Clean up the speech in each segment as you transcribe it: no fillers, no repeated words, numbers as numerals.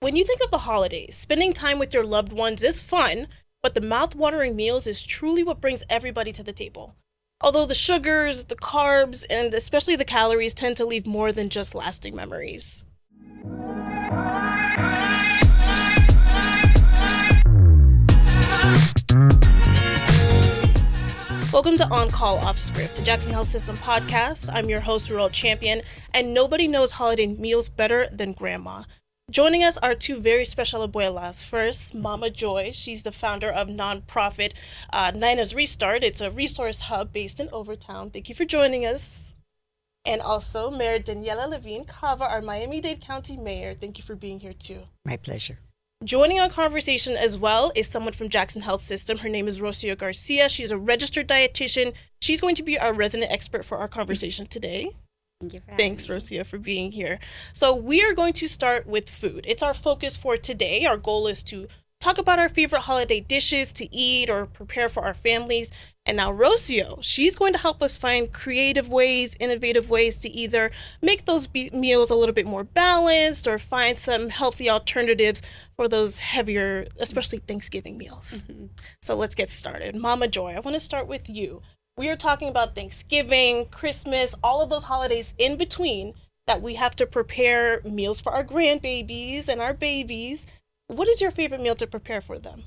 When you think of the holidays, spending time with your loved ones is fun, but the mouth-watering meals is truly what brings everybody to the table. Although the sugars, the carbs, and especially the calories tend to leave more than just lasting memories. Welcome to On Call Off Script, the Jackson Health System podcast. I'm your host, Ruelle Champion, and nobody knows holiday meals better than Grandma. Joining us are two very special abuelas. First, Mama Joy. She's the founder of nonprofit Nina's Restart. It's a resource hub based in Overtown. Thank you for joining us. And also, Mayor Daniella Levine, Cava, our Miami-Dade County Mayor. Thank you for being here too. My pleasure. Joining our conversation as well is someone from Jackson Health System. Her name is Rocio Garcia. She's a registered dietitian. She's going to be our resident expert for our conversation today. Thank you for Thanks, having me. Rocio, for being here. So we are going to start with food. It's our focus for today. Our goal is to talk about our favorite holiday dishes to eat or prepare for our families. And now Rocio, she's going to help us find creative ways, innovative ways to either make those meals a little bit more balanced or find some healthy alternatives for those heavier, especially Thanksgiving meals. Mm-hmm. So let's get started. Mama Joy, I want to start with you. We are talking about Thanksgiving, Christmas, all of those holidays in between that we have to prepare meals for our grandbabies and our babies. What is your favorite meal to prepare for them?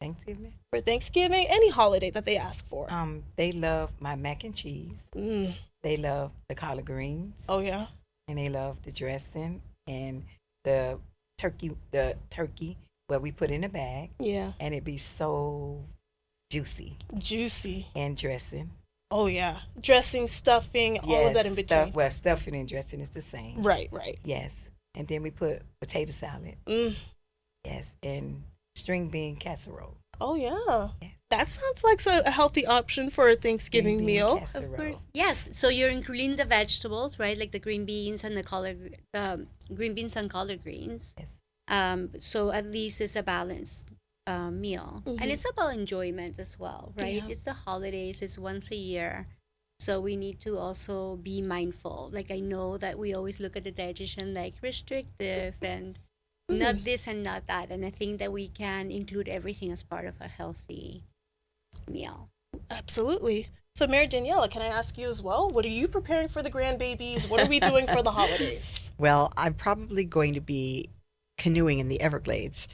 Thanksgiving. For Thanksgiving, any holiday that they ask for. They love my mac and cheese. They love the collard greens. Oh yeah. And they love the dressing and the turkey where we put in a bag. Yeah. And it be so juicy. Juicy. And dressing. Oh yeah. Dressing, stuffing, all of that in between. Stuffing and dressing is the same. Right, right. Yes. And then we put potato salad. Yes. And string bean casserole. Oh yeah. Yes. That sounds like a healthy option for a Thanksgiving meal. Casserole. Of course. Yes. So you're including the vegetables, right? Like the green beans and the green beans and collard greens. Yes. So at least it's a balanced meal. Mm-hmm. And it's about enjoyment as well, right? Yeah. It's the holidays, it's once a year. So we need to also be mindful. Like I know that we always look at the dietitian like restrictive and not this and not that. And I think that we can include everything as part of a healthy meal. Absolutely. So Mary Daniela, can I ask you as well? What are you preparing for the grandbabies? What are we doing for the holidays? Well, I'm probably going to be canoeing in the Everglades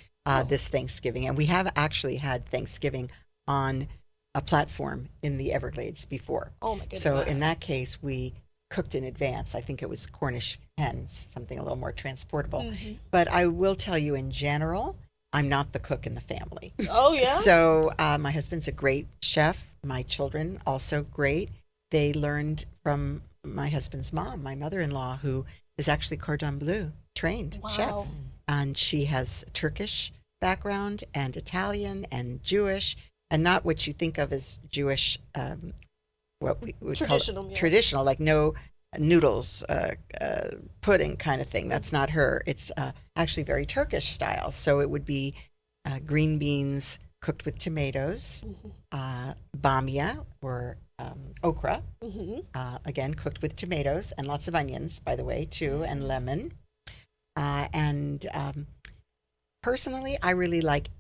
this Thanksgiving. And we have actually had Thanksgiving on a platform in the Everglades before. Oh my goodness. So in that case, we cooked in advance. I think it was Cornish hens, something a little more transportable. Mm-hmm. But I will tell you in general, I'm not the cook in the family. Oh, yeah? So my husband's a great chef. My children also great. They learned from my husband's mom, my mother-in-law, who is actually cordon bleu trained chef. And she has Turkish background and Italian and Jewish, and not what you think of as Jewish, what we would traditional call meals. Traditional, like no noodles, pudding kind of thing. That's not her. It's actually very Turkish style. So it would be green beans cooked with tomatoes, bamia or okra, again cooked with tomatoes and lots of onions, by the way, too, and lemon. And personally, I really like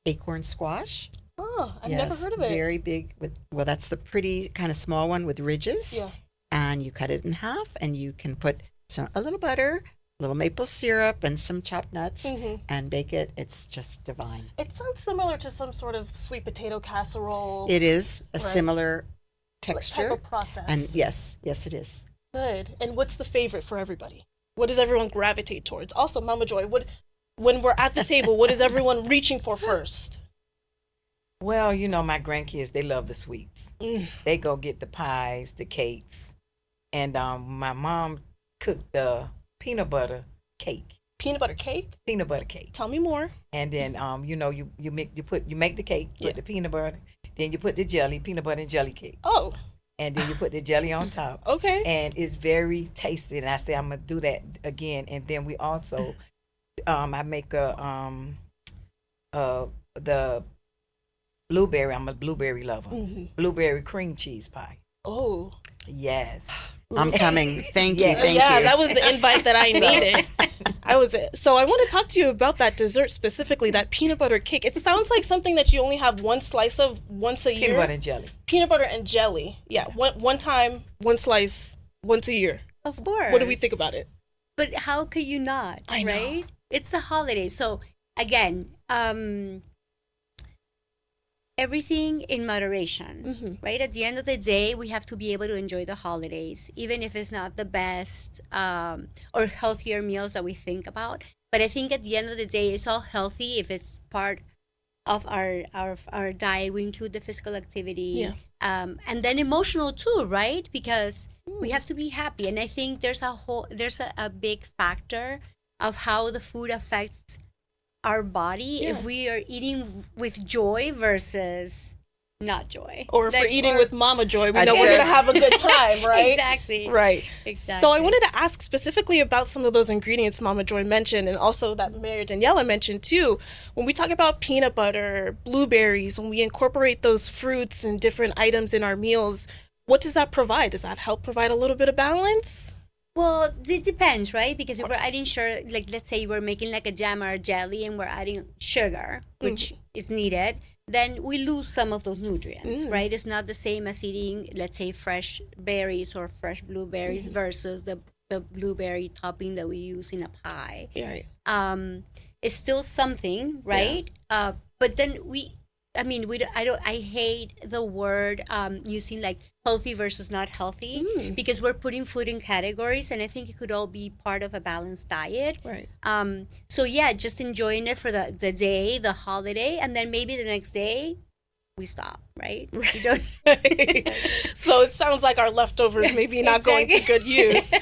acorn squash. Oh, I've never heard of it. Very big that's the pretty kind of small one with ridges. Yeah. And you cut it in half and you can put a little butter, a little maple syrup and some chopped nuts and bake it. It's just divine. It sounds similar to some sort of sweet potato casserole. It is a similar texture. Type of process. And yes, it is. Good. And what's the favorite for everybody? What does everyone gravitate towards? Also, Mama Joy, when we're at the table, what is everyone reaching for first? Well, my grandkids, they love the sweets. They go get the pies, the cakes. And my mom cooked the peanut butter cake. Peanut butter cake? Peanut butter cake. Tell me more. And then you make the cake, put the peanut butter, then you put the jelly, peanut butter and jelly cake. Oh. And then you put the jelly on top. Okay. And it's very tasty. And I say I'm gonna do that again. And then we also I make the blueberry, I'm a blueberry lover. Blueberry cream cheese pie. Oh. Yes. I'm coming. Thank you. Yeah. Thank Yeah, you. that was the invite that I needed. So I want to talk to you about that dessert specifically, that peanut butter cake. It sounds like something that you only have one slice of once a year. Peanut butter and jelly. Peanut butter and jelly. Yeah, one time, one slice, once a year. Of course. What do we think about it? But how could you not? I know. Right? It's the holidays. So again, everything in moderation, right? At the end of the day, we have to be able to enjoy the holidays, even if it's not the best or healthier meals that we think about. But I think at the end of the day, it's all healthy if it's part of our diet. We include the physical activity, and then emotional too, right? Because we have to be happy. And I think there's a big factor of how the food affects our body if we are eating with joy versus not joy. Or if we're eating with Mama Joy, we I know we're guess. going to have a good time, right? Exactly. Right. Exactly. So I wanted to ask specifically about some of those ingredients Mama Joy mentioned, and also that Mayor Daniella mentioned too. When we talk about peanut butter, blueberries, when we incorporate those fruits and different items in our meals, what does that provide? Does that help provide a little bit of balance? Well, it depends, right? Because if we're adding sugar, like let's say we're making like a jam or a jelly and we're adding sugar, which is needed, then we lose some of those nutrients, right? It's not the same as eating, let's say, fresh berries or fresh blueberries versus the blueberry topping that we use in a pie. Right. It's still something, right? But then I hate the word using like healthy versus not healthy because we're putting food in categories, and I think it could all be part of a balanced diet. Right. So yeah, just enjoying it for the day, the holiday, and then maybe the next day we stop, right? We don't. So it sounds like our leftovers maybe not going to good use.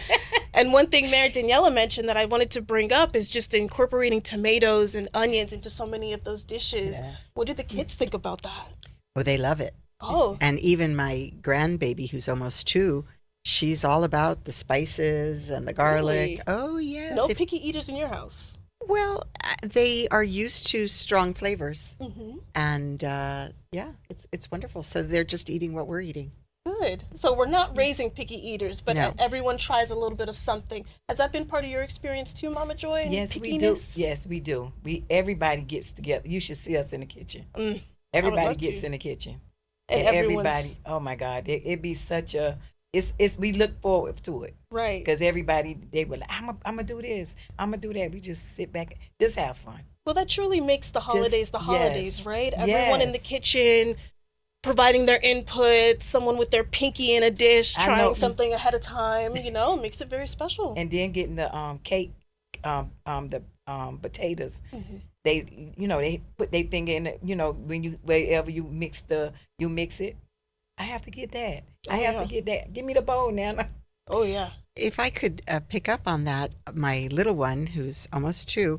And one thing Mayor Daniella mentioned that I wanted to bring up is just incorporating tomatoes and onions into so many of those dishes. Yeah. What do the kids think about that? Oh, they love it. Oh. And even my grandbaby, who's almost 2, she's all about the spices and the garlic. Really? Oh, yes. No picky eaters in your house. Well, they are used to strong flavors. Mm-hmm. And it's wonderful. So they're just eating what we're eating. Good. So we're not raising picky eaters, but No. everyone tries a little bit of something. Has that been part of your experience too, Mama Joy? Yes, we do. Pickiness? Yes, we do. Everybody gets together. You should see us in the kitchen. Everybody love gets to. in the kitchen. And everybody, oh my God, it be such a, it's we look forward to it. Right. Because everybody, they were like, I'm going to do this, I'm going to do that. We just sit back, just have fun. Well, that truly makes the holidays yes. right? Everyone in the Yes. kitchen providing their input, someone with their pinky in a dish, I trying know. something ahead of time, makes it very special. And then getting the cake, the potatoes. Mm-hmm. They put their thing in it, wherever you mix it. I have to get that. I have to get that. Give me the bowl now. Oh, yeah. If I could pick up on that, my little one, who's almost 2,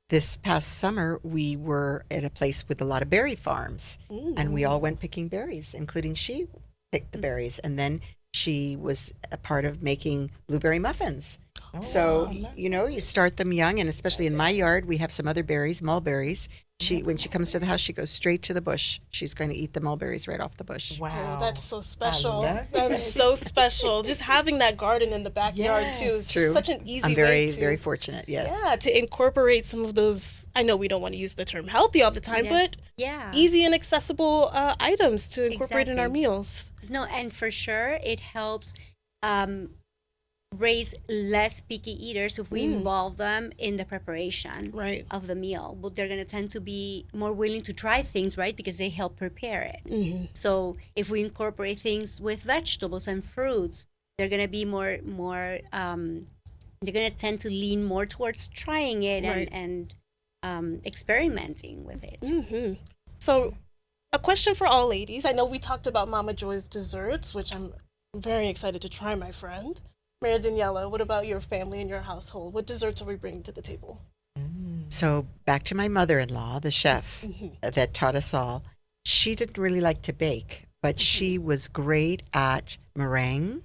this past summer, we were at a place with a lot of berry farms, and we all went picking berries, including she picked the berries. And then she was a part of making blueberry muffins. So, you start them young, and especially in my yard, we have some other berries, mulberries. When she comes to the house, she goes straight to the bush. She's going to eat the mulberries right off the bush. Wow. Oh, that's so special. love it. That's so special. Just having that garden in the backyard, too, is True. just such an easy I'm very, way to... very fortunate, yes. Yeah, to incorporate some of those, I know we don't want to use the term healthy all the time, but easy and accessible items to incorporate in our Exactly. meals. No, and for sure it helps raise less picky eaters if we involve them in the preparation Right. of the meal. But they're going to tend to be more willing to try things, right? Because they help prepare it. Mm-hmm. So if we incorporate things with vegetables and fruits, they're going to be more they're going to tend to lean more towards trying it Right. and experimenting with it. Mm-hmm. So, a question for all ladies. I know we talked about Mama Joy's desserts, which I'm very excited to try, my friend. Maria Daniella, what about your family and your household? What desserts are we bringing to the table? So back to my mother-in-law, the chef that taught us all. She didn't really like to bake, but she was great at meringue.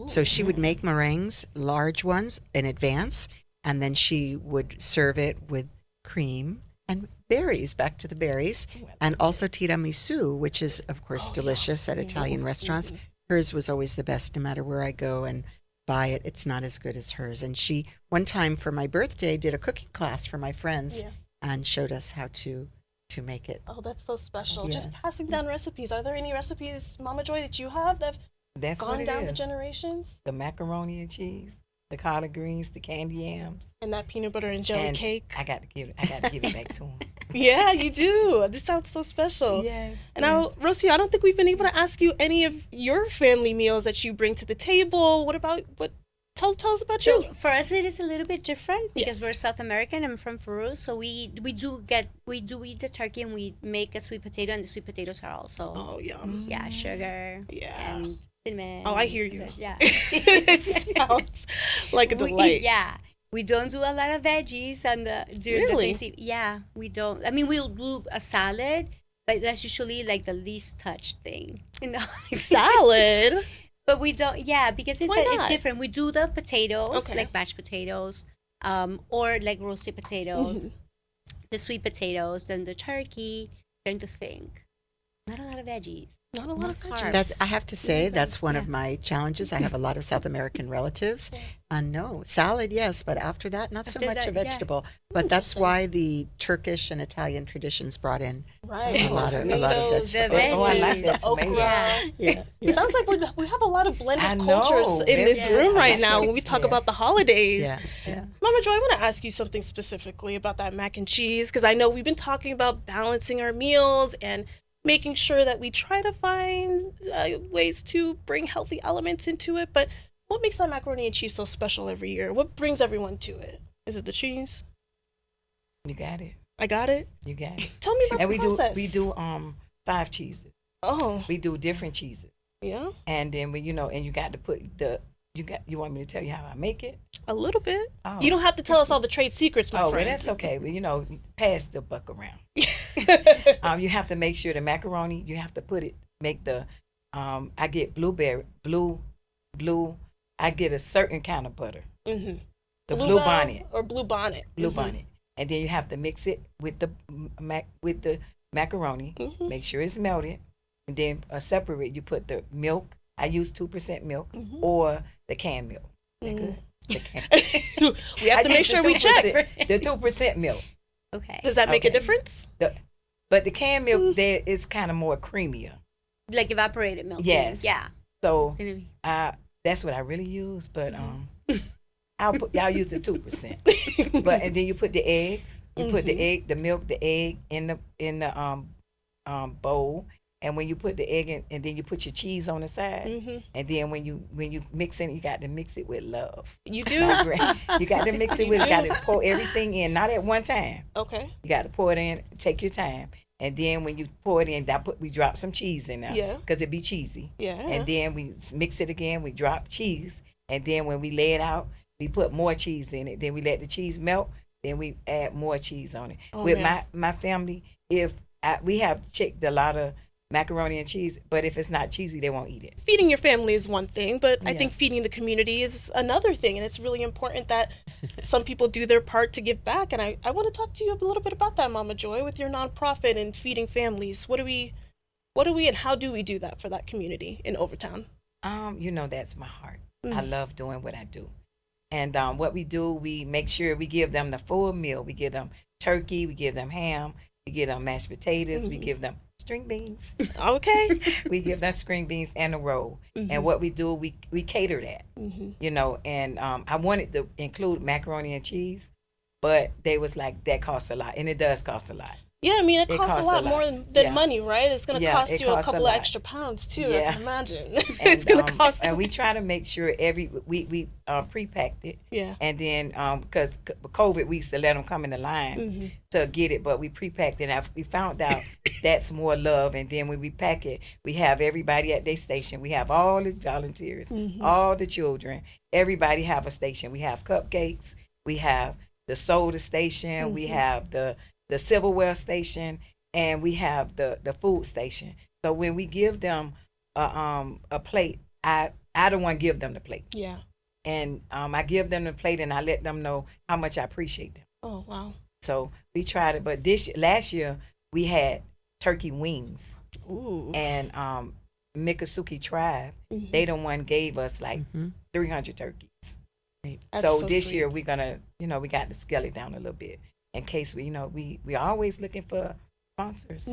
So she would make meringues, large ones, in advance, and then she would serve it with cream and berries, back to the berries, and also tiramisu, which is, of course, delicious at Italian restaurants. Hers was always the best, no matter where I go. And buy it, it's not as good as hers. And she, one time for my birthday, did a cooking class for my friends and showed us how to make it. Oh, that's so special. Yeah. Just passing down recipes. Are there any recipes, Mama Joy, that you have that have gone down the generations? The macaroni and cheese, the collard greens, the candy yams, and that peanut butter and jelly cake. I got to give it back to them. Yeah, you do. This sounds so special. Yes. And now, Rocio, I don't think we've been able to ask you any of your family meals that you bring to the table. Tell us about you. For us, it is a little bit different because Yes. we're South American. I'm from Peru, so we do eat the turkey and we make a sweet potato, and the sweet potatoes are also sugar and cinnamon. Oh, I hear you. Yeah. It sounds like a delight. We don't do a lot of veggies during the Thanksgiving. Yeah, we don't. I mean, we'll do a salad, but that's usually like the least touched thing. Salad. But we don't, because Why not? it's different. We do the potatoes, Okay. like mashed potatoes, or like roasted potatoes, the sweet potatoes, then the turkey, trying to think. Not a lot of veggies. Not a lot of carbs. That's, I have to say, that's one of my challenges. I have a lot of South American relatives. No, salad, yes, but after that, not so After much that, a vegetable. But that's why the Turkish and Italian traditions brought in right. a lot of Tomatoes, vegetables. Oh, I like that okra. tomato. Yeah. It sounds like we have a lot of blended I know. cultures in this Yeah. room I right like now it. when we talk Yeah. about the holidays. Yeah. Mama Joy, I want to ask you something specifically about that mac and cheese, because I know we've been talking about balancing our meals and making sure that we try to find ways to bring healthy elements into it. But what makes that macaroni and cheese so special every year? What brings everyone to it? Is it the cheese? You got it. I got it. You got it. Tell me about And the process. we do 5 cheeses. Oh, We do different cheeses. yeah, And then and you got to put you want me to tell you how I make it? a little bit. Oh. You don't have to tell us all the trade secrets, my Oh, well, friend. that's okay. Well, pass the buck around. You have to make sure the macaroni, you have to make the, I get I get a certain kind of butter. Mm-hmm. The Blue blue Bell bonnet. or blue bonnet. Blue Mhm. bonnet. And then you have to mix it with the macaroni. Mhm. Make sure it's melted. And then separate, you put the milk. I use 2% milk Mhm. or the canned milk. That Mhm. good? The canned. We have to I make use the sure we 2%, check. the 2% milk. Okay. Does that make a Okay. difference? But the canned milk there is kind of more creamier. Like evaporated milk. Yes. Yeah. So It's gonna be. that's what I really use. But I'll use the 2%. But and then you put the eggs. You put the milk, the egg in the bowl. And when you put the egg in, and then you put your cheese on the side, Mhm. and then when you mix it, you got to mix it with love. You do? You got to mix it You with. You do? got to pour everything in, not at one time. Okay. You got to pour it in. Take your time, and then when you pour it in, we drop some cheese in there. Yeah. Because it be cheesy. Yeah. And then we mix it again. We drop cheese, and then when we lay it out, we put more cheese in it. Then we let the cheese melt. Then we add more cheese on it. Oh, With man. my family, we have checked a lot of macaroni and cheese, but if it's not cheesy, they won't eat it. Feeding your family is one thing, but I Yeah. think feeding the community is another thing. And it's really important that some people do their part to give back. And I want to talk to you a little bit about that, Mama Joy, with your nonprofit and feeding families. What do we and how do we do that for that community in Overtown? That's my heart. I love doing what I do. And what we do, we make sure we give them the full meal. We give them turkey, we give them ham, we give them mashed potatoes, we give them string beans. Okay. We give them string beans and a roll. And what we do, we cater that, and I wanted to include macaroni and cheese, but they was like, that costs a lot. And it does cost a lot. Yeah, I mean, it costs a costs lot a lot. more than Yeah. money, right? It's going to Yeah, cost it you a costs a couple of lot. extra pounds, too, I Yeah. can imagine. It's And, going to cost. and we try to make sure we pre-packed it. Yeah. And then, because COVID, we used to let them come in the line Mm-hmm. to get it, but we pre-packed it. And we found out that's more love. And then when we pack it, we have everybody at their station. We have all the volunteers, all the children. Everybody have a station. We have cupcakes. We have the soda station. We have the silverware station. And we have the food station. So when we give them a plate, I don't want to give them the plate. Yeah. And I give them the plate and I let them know how much I appreciate them. Oh, wow. So we tried it, but last year we had turkey wings Ooh. and Miccosukee tribe, they the one gave us like 300 turkeys. That's So so this sweet. year we're gonna, we got to scale it down a little bit in case we always looking for sponsors.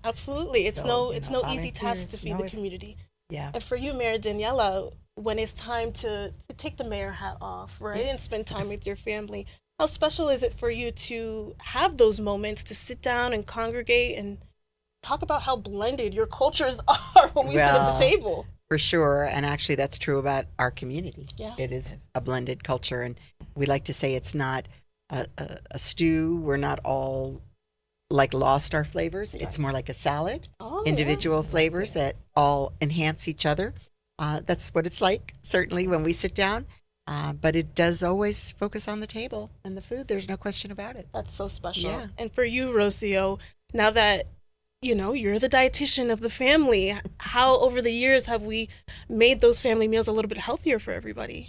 Absolutely. It's So, it's no easy task volunteers, to feed the community. Yeah. And for you, Mayor Daniella, when it's time to take the mayor hat off, right, and spend time with your family, how special is it for you to have those moments to sit down and congregate and talk about how blended your cultures are when we sit at Well, the table? For sure. And actually, that's true about our community. Yeah. It is a blended culture. And we like to say it's not a stew. We're not all like lost our flavors. It's more like a salad, Oh, individual flavors that all enhance each other. That's what it's like, certainly, when we sit down. But it does always focus on the table and the food. There's no question about it. That's so special. Yeah. And for you, Rocio, now that you're the dietitian of the family, how over the years have we made those family meals a little bit healthier for everybody?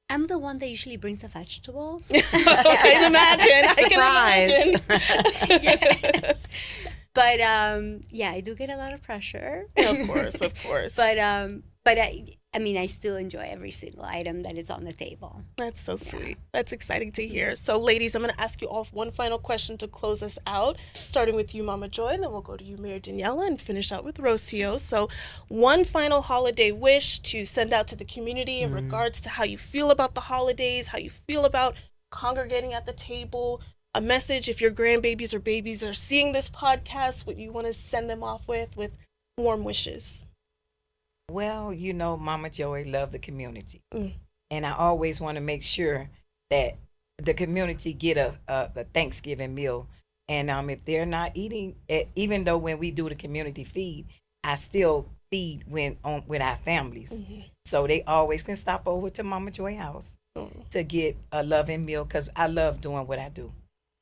I'm the one that usually brings the vegetables. I can imagine. Surprise. I can imagine. Yes. But yeah, I do get a lot of pressure. Of course. But I still enjoy every single item that is on the table. That's so sweet. That's exciting to hear. So, ladies, I'm going to ask you all one final question to close us out, starting with you, Mama Joy, and then we'll go to you, Mayor Daniella, and finish out with Rocio. So, one final holiday wish to send out to the community in regards to how you feel about the holidays, how you feel about congregating at the table, a message if your grandbabies or babies are seeing this podcast, what you want to send them off with warm wishes. Well, Mama Joey loved the community. Mm. And I always want to make sure that the community get a Thanksgiving meal. And if they're not eating, even though when we do the community feed, I still feed with our families. So they always can stop over to Mama Joy house to get a loving meal, because I love doing what I do.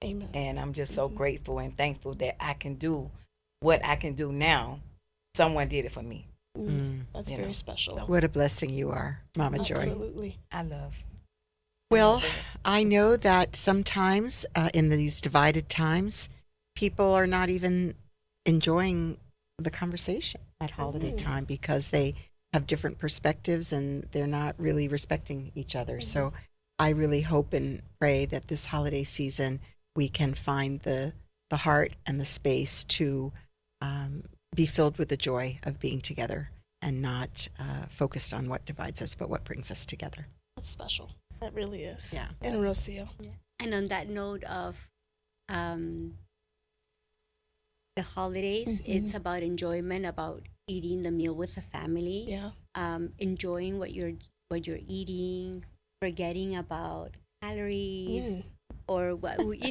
Amen. And I'm just so grateful and thankful that I can do what I can do now. Someone did it for me. That's very special. What a blessing you are, Mama Joy. Absolutely. I love. Well, I know that sometimes in these divided times, people are not even enjoying the conversation at holiday time because they have different perspectives and they're not really respecting each other. So I really hope and pray that this holiday season we can find the heart and the space to be filled with the joy of being together and not focused on what divides us, but what brings us together. That's special. That really is. Yeah. And Rocio. And on that note of the holidays, it's about enjoyment, about eating the meal with the family. Yeah. Enjoying what you're eating, forgetting about calories. Or what how it is.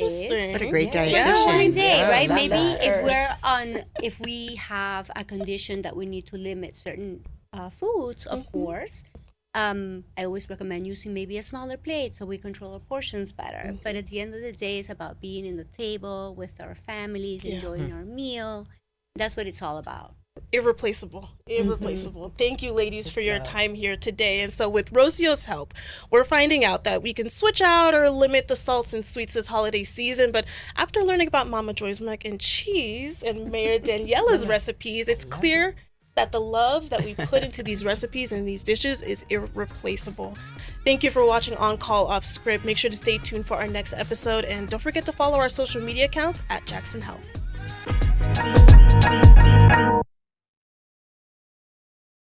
Interesting. What a great Yeah. dietitian. That's Women's Day, Yeah, right? love Maybe that. if we have a condition that we need to limit certain foods, of course. I always recommend using maybe a smaller plate so we control our portions better. But at the end of the day, it's about being in the table with our families, enjoying our meal. That's what it's all about. Irreplaceable. Thank you, ladies, for your time here today. And so with Rocio's help, we're finding out that we can switch out or limit the salts and sweets this holiday season. But after learning about Mama Joy's mac and cheese and Mayor Daniella's recipes, it's clear that the love that we put into these recipes and these dishes is irreplaceable. Thank you for watching On Call Off Script. Make sure to stay tuned for our next episode. And don't forget to follow our social media accounts at Jackson Health.